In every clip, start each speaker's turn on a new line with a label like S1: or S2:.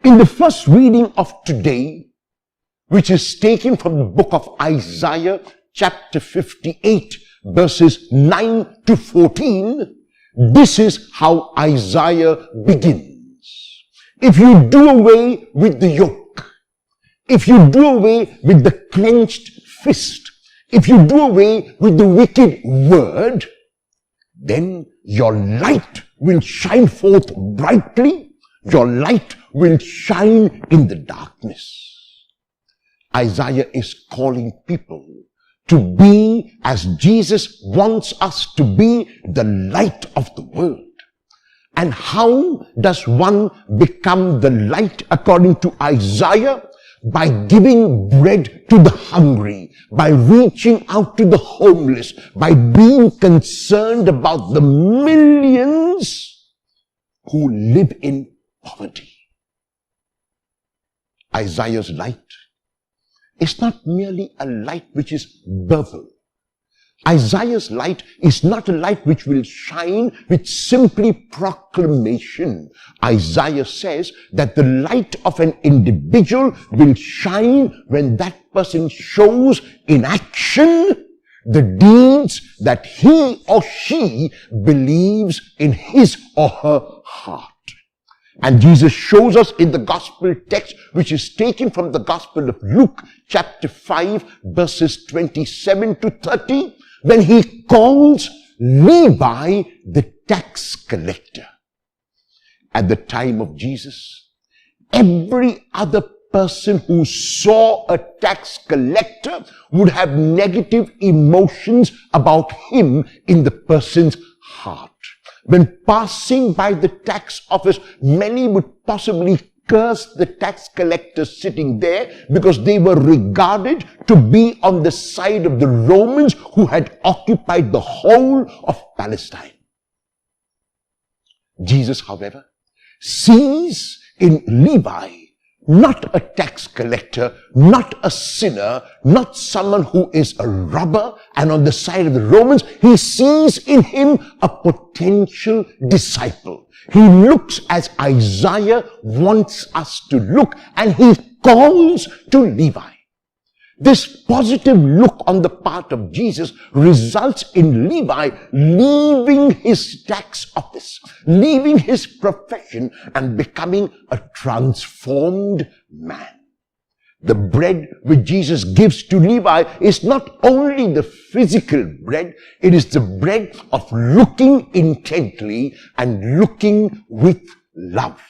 S1: In the first reading of today, which is taken from the book of Isaiah, chapter 58, verses 9 to 14, this is how Isaiah begins. If you do away with the yoke, if you do away with the clenched fist, if you do away with the wicked word, then your light will shine forth brightly. Your light will shine in the darkness. Isaiah is calling people to be as Jesus wants us to be, the light of the world. And how does one become the light according to Isaiah? By giving bread to the hungry, by reaching out to the homeless, by being concerned about the millions who live in poverty. Isaiah's light is not merely a light which is verbal. Isaiah's light is not a light which will shine with simply proclamation. Isaiah says that the light of an individual will shine when that person shows in action the deeds that he or she believes in his or her heart. And Jesus shows us in the gospel text, which is taken from the gospel of Luke, chapter 5, verses 27 to 30, when he calls Levi the tax collector. At the time of Jesus, every other person who saw a tax collector would have negative emotions about him in the person's heart. When passing by the tax office, many would possibly curse the tax collectors sitting there because they were regarded to be on the side of the Romans who had occupied the whole of Palestine. Jesus, however, sees in Levi not a tax collector, not a sinner, not someone who is a robber and on the side of the Romans. He sees in him a potential disciple. He looks as Isaiah wants us to look, and he calls to Levi. This positive look on the part of Jesus results in Levi leaving his tax office, leaving his profession, and becoming a transformed man. The bread which Jesus gives to Levi is not only the physical bread, it is the bread of looking intently and looking with love.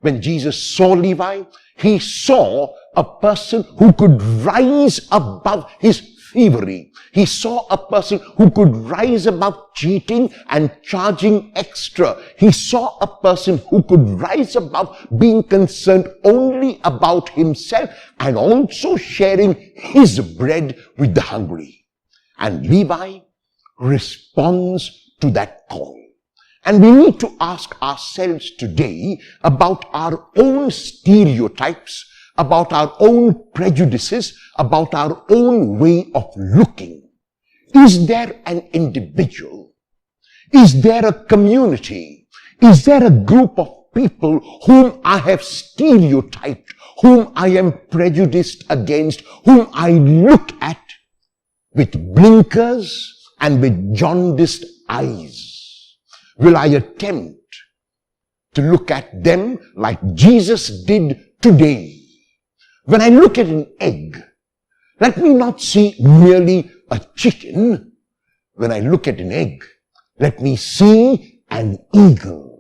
S1: When Jesus saw Levi, he saw a person who could rise above his thievery. He saw a person who could rise above cheating and charging extra. He saw a person who could rise above being concerned only about himself and also sharing his bread with the hungry. And Levi responds to that call. And we need to ask ourselves today about our own stereotypes, about our own prejudices, about our own way of looking. Is there an individual? Is there a community? Is there a group of people whom I have stereotyped, whom I am prejudiced against, whom I look at with blinkers and with jaundiced eyes? Will I attempt to look at them like Jesus did today? When I look at an egg, let me not see merely a chicken. When I look at an egg, let me see an eagle.